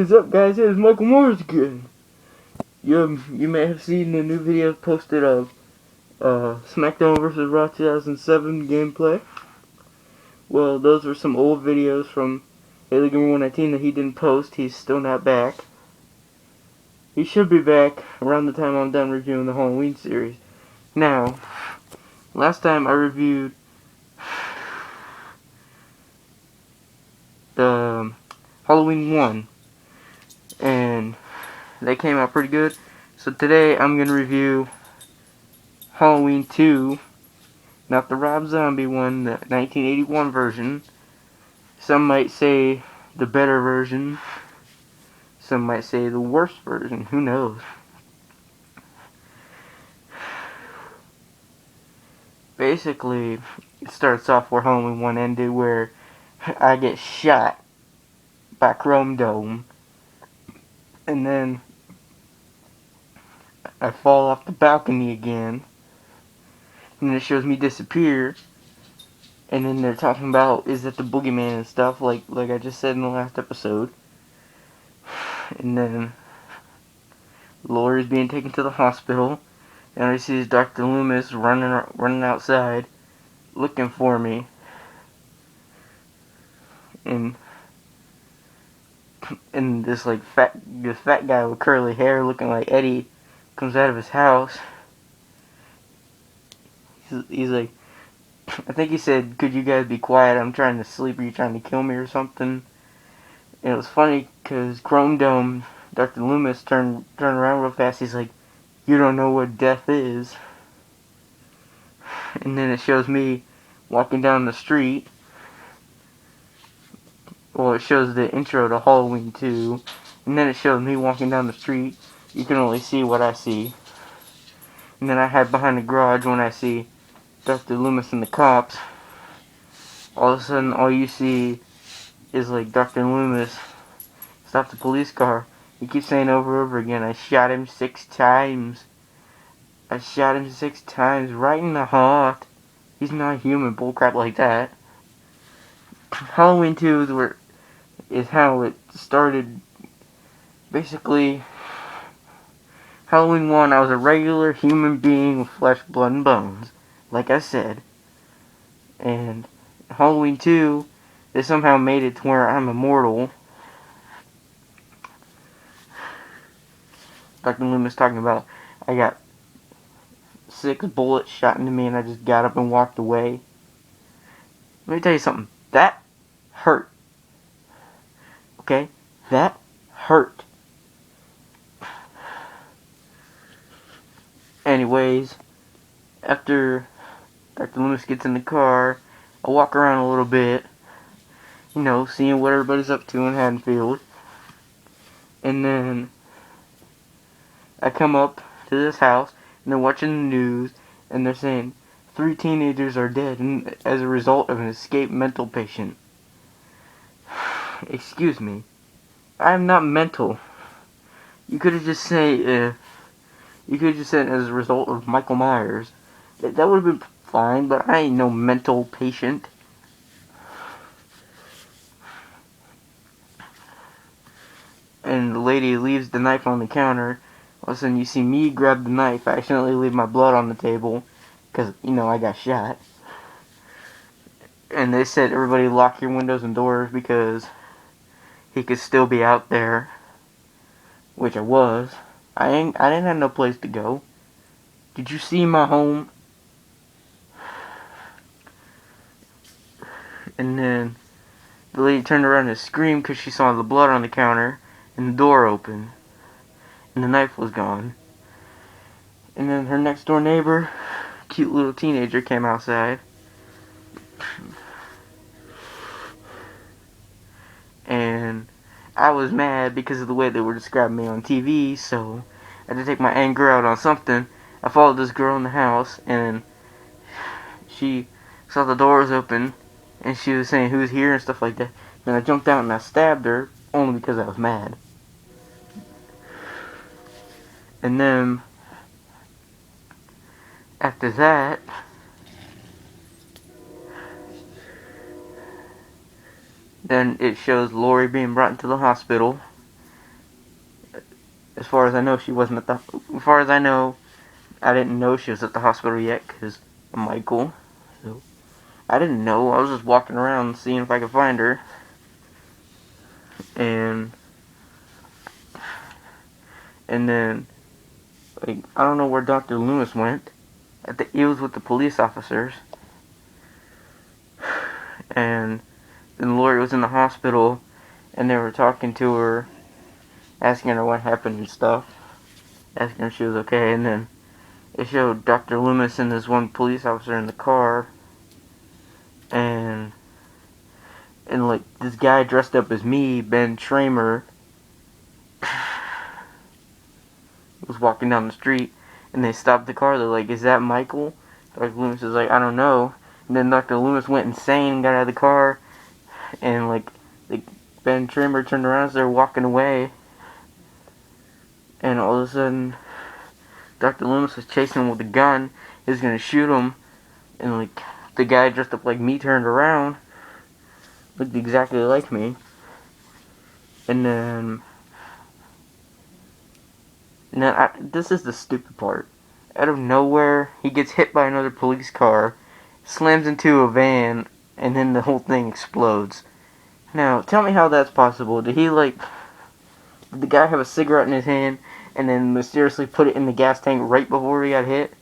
is up, guys? It is Michael Morris again. You may have seen the new video posted of SmackDown vs. Raw 2007 gameplay. Well, those were some old videos from Haley Gamer 119 that he didn't post. He's still not back. He should be back around the time I'm done reviewing the Halloween series. Now, last time I reviewed the Halloween 1, and they came out pretty good. So today I'm going to review Halloween 2, not the Rob Zombie one, the 1981 version. Some might say the better version. Some might say the worst version. Who knows? Basically, it starts off where Halloween 1 ended, where I get shot by Chrome Dome. And then I fall off the balcony again. And then it shows me disappear. And then they're talking about, is it the boogeyman and stuff, like I just said in the last episode. And then Laurie's being taken to the hospital. And I see Dr. Loomis running outside, looking for me. And this fat guy with curly hair, looking like Eddie, comes out of his house. He's like, I think he said, "Could you guys be quiet? I'm trying to sleep. Are you trying to kill me or something?" And it was funny because Chrome Dome, Dr. Loomis turned around real fast. He's like, "You don't know what death is." And then it shows me walking down the street. Well, it shows the intro to Halloween 2. And then it shows me walking down the street. You can only see what I see. And then I hide behind the garage when I see Dr. Loomis and the cops. All of a sudden, all you see is like Dr. Loomis stop the police car. He keeps saying over and over again, "I shot him 6 times. I shot him 6 times, right in the heart. He's not human," bullcrap like that. Halloween 2 is how it started. Basically, Halloween 1, I was a regular human being with flesh, blood, and bones, like I said. And Halloween 2, they somehow made it to where I'm immortal. Dr. Loomis talking about, I got 6 bullets shot into me and I just got up and walked away. Let me tell you something. That hurt. Okay? That hurt. Anyways, after Dr. Loomis gets in the car, I walk around a little bit, seeing what everybody's up to in Haddonfield. And then I come up to this house, and they're watching the news, and they're saying 3 teenagers are dead as a result of an escaped mental patient. Excuse me. I am not mental. You could have just said, as a result of Michael Myers. That would have been fine, but I ain't no mental patient. And the lady leaves the knife on the counter. All of a sudden you see me grab the knife. I accidentally leave my blood on the table. Because, I got shot. And they said, everybody lock your windows and doors because he could still be out there. Which I was. I didn't have no place to go. Did you see my home? And then the lady turned around and screamed because she saw the blood on the counter and the door open. And the knife was gone. And then her next door neighbor, cute little teenager, came outside. And I was mad because of the way they were describing me on TV, so I had to take my anger out on something. I followed this girl in the house, and she saw the doors open, and she was saying, "Who's here?" and stuff like that. Then I jumped out and I stabbed her, only because I was mad. And then, after that, then it shows Laurie being brought into the hospital. As far as I know, she wasn't at the. As far as I know, I didn't know she was at the hospital yet because of Michael. So I didn't know. I was just walking around seeing if I could find her, and then like I don't know where Dr. Loomis went. He was with the police officers, and then Lori was in the hospital, and they were talking to her, asking her what happened and stuff, asking her if she was okay, and then it showed Dr. Loomis and this one police officer in the car, and like this guy dressed up as me, Ben Schramer, was walking down the street, and they stopped the car. They're like, "Is that Michael?" Dr. Loomis is like, "I don't know." And then Dr. Loomis went insane and got out of the car, and like Ben Schramer turned around as they were walking away, and all of a sudden, Dr. Loomis was chasing him with a gun. He was gonna shoot him, and like the guy dressed up like me turned around, looked exactly like me, and then this is the stupid part. Out of nowhere, he gets hit by another police car, slams into a van, and then the whole thing explodes. Now, tell me how that's possible. Did the guy have a cigarette in his hand and then mysteriously put it in the gas tank right before he got hit?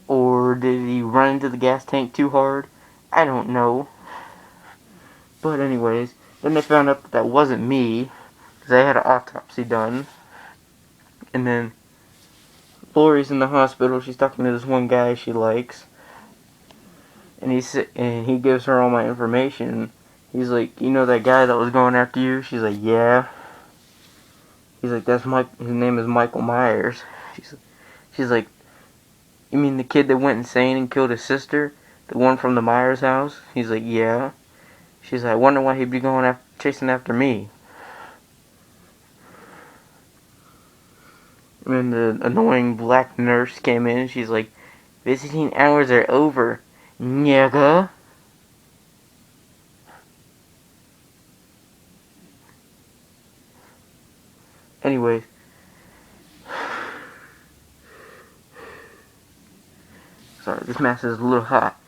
Or did he run into the gas tank too hard? I don't know. But anyways, then they found out that wasn't me, because I had an autopsy done. And then Lori's in the hospital. She's talking to this one guy she likes, and he gives her all my information. He's like, "You know that guy that was going after you?" She's like, "Yeah." He's like, "That's Mike. His name is Michael Myers." She's like, "You mean the kid that went insane and killed his sister, the one from the Myers house?" He's like, "Yeah." She's like, "I wonder why he'd be chasing after me." And the annoying black nurse came in. She's like, "Visiting hours are over, nigga." Anyways, sorry, this mask is a little hot.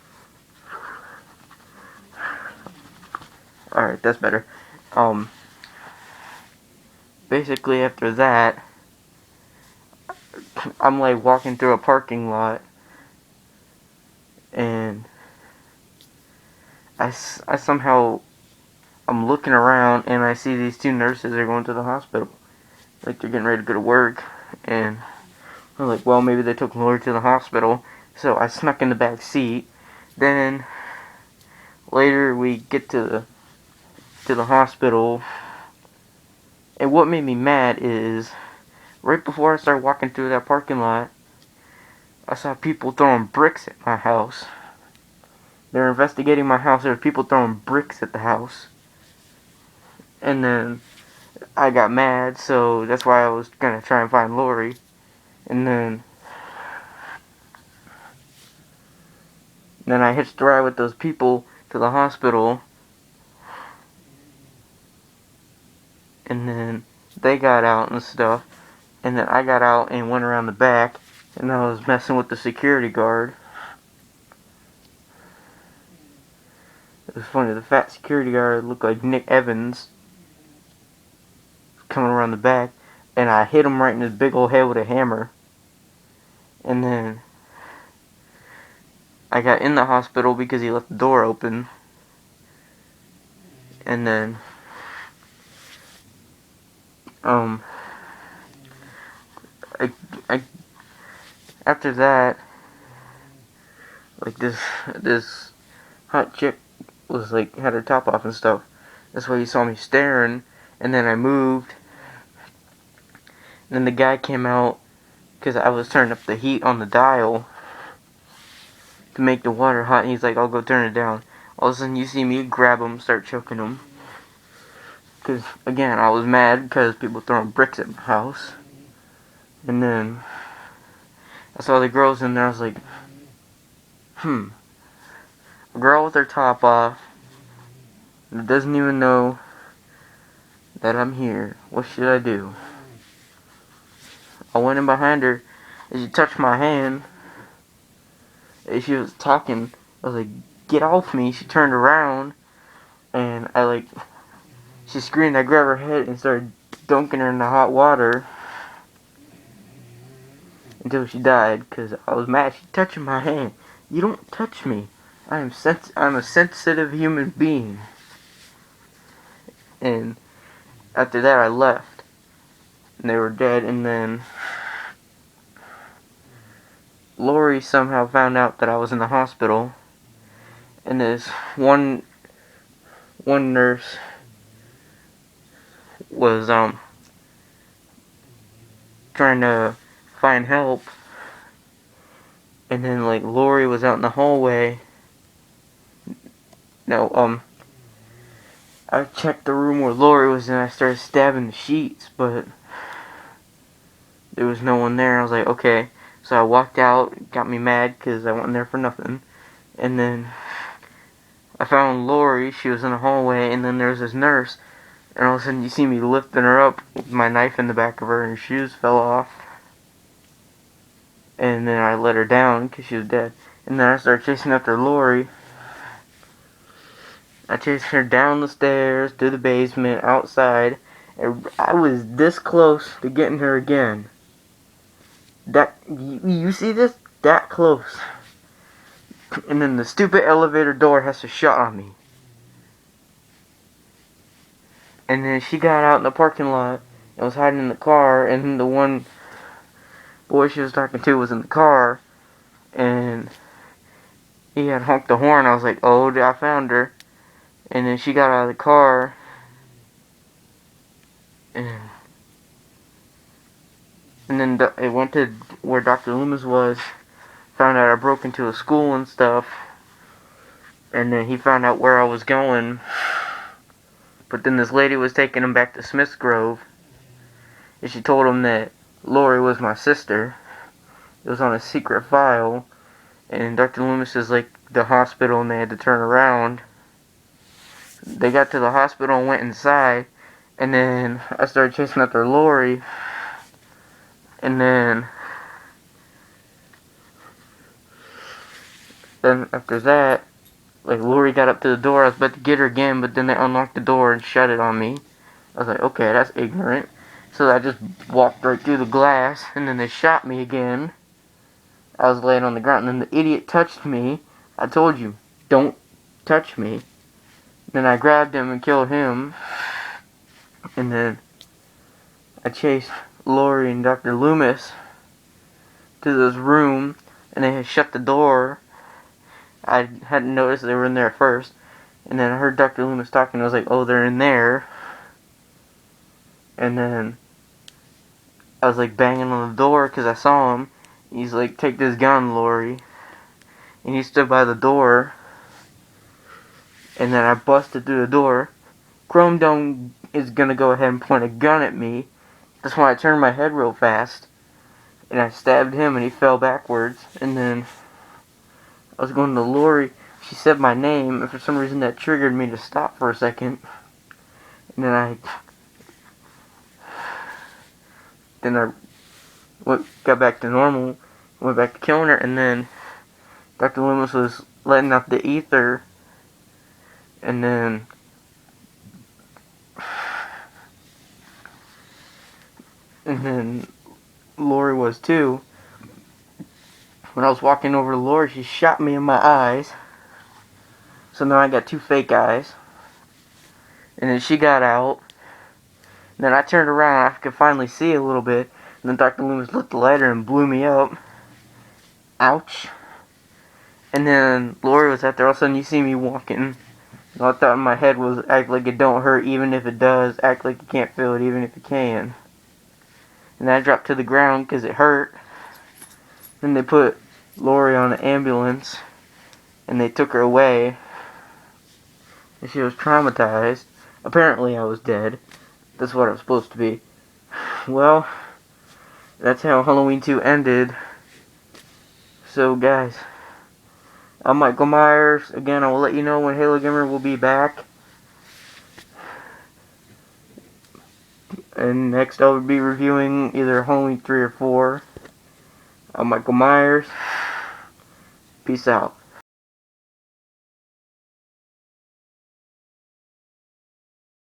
Alright, that's better. Basically after that, I'm like walking through a parking lot, and I somehow, I'm looking around, and I see these two nurses are going to the hospital. Like, they're getting ready to go to work, and I'm like, well, maybe they took Lori to the hospital. So I snuck in the back seat. Then later we get to the hospital, and what made me mad is right before I started walking through that parking lot, I saw people throwing bricks at my house. They're investigating my house. There were people throwing bricks at the house, and then I got mad, so that's why I was gonna try and find Lori. And then I hitched a ride with those people to the hospital, and then they got out and stuff, and then I got out and went around the back, and I was messing with the security guard. It was funny, the fat security guard looked like Nick Evans, coming around the back, and I hit him right in his big old head with a hammer. And then I got in the hospital because he left the door open. And then I after that, like this hot chick was like had her top off and stuff. That's why he saw me staring. And then I moved. And then the guy came out because I was turning up the heat on the dial to make the water hot. And he's like, "I'll go turn it down." All of a sudden, you see me grab him, start choking him. Because again, I was mad because people throwing bricks at my house. And then I saw the girls in there. I was like, a girl with her top off that doesn't even know that I'm here. What should I do? I went in behind her, and she touched my hand, and she was talking. I was like, "Get off me!" She turned around, and she screamed. I grabbed her head and started dunking her in the hot water until she died, because I was mad. She touching my hand. You don't touch me. I'm a sensitive human being. And after that, I left, and they were dead. And then Lori somehow found out that I was in the hospital, and this one nurse was trying to find help, and then like Lori was out in the hallway. No, I checked the room where Lori was, and I started stabbing the sheets, but there was no one there. I was like, okay. So I walked out, got me mad because I went in there for nothing. And then I found Lori. She was in the hallway, and then there was this nurse. And all of a sudden, you see me lifting her up with my knife in the back of her, and her shoes fell off. And then I let her down because she was dead. And then I started chasing after Lori. I chased her down the stairs, to the basement, outside. And I was this close to getting her again. You see this? That close. And then the stupid elevator door has to shut on me. And then she got out in the parking lot and was hiding in the car, and then the one boy she was talking to was in the car, and he had honked the horn. I was like, oh, I found her. And then she got out of the car, and then it went to where Dr. Loomis was, found out I broke into a school and stuff, and then he found out where I was going. But then this lady was taking him back to Smith's Grove, and she told him that Lori was my sister. It was on a secret file, and Dr. Loomis is like the hospital, and they had to turn around. They got to the hospital and went inside, and then I started chasing after Lori, and then after that, like Lori got up to the door. I was about to get her again, but then they unlocked the door and shut it on me. I was like, okay, that's ignorant. So I just walked right through the glass, and then they shot me again. I was laying on the ground, and then the idiot touched me. I told you, don't touch me. Then I grabbed him and killed him. And then I chased Lori and Dr. Loomis to this room, and they had shut the door. I hadn't noticed they were in there first. And then I heard Dr. Loomis talking. I was like, oh, they're in there. And then I was like banging on the door because I saw him. He's like, take this gun, Lori. And he stood by the door. And then I busted through the door. Chrome Dome is going to go ahead and point a gun at me. That's why I turned my head real fast. And I stabbed him, and he fell backwards. And then I was going to Lori. She said my name, and for some reason that triggered me to stop for a second. And then I got back to normal, went back to killing her, and then Dr. Loomis was letting out the ether, and then Lori was too. When I was walking over to Lori, she shot me in my eyes. So now I got two fake eyes. And then she got out. And then I turned around, I could finally see a little bit. And then Dr. Loomis lit the lighter and blew me up. Ouch. And then Lori was out there. All of a sudden you see me walking. And all I thought in my head was, act like it don't hurt even if it does. Act like you can't feel it even if you can. And then I dropped to the ground because it hurt. Then they put Lori on an ambulance. And they took her away. And she was traumatized. Apparently I was dead. That's what I was supposed to be. Well, that's how Halloween 2 ended. So guys, I'm Michael Myers. Again, I will let you know when Halo Gamer will be back. And next I will be reviewing either Halloween 3 or 4. I'm Michael Myers. Peace out.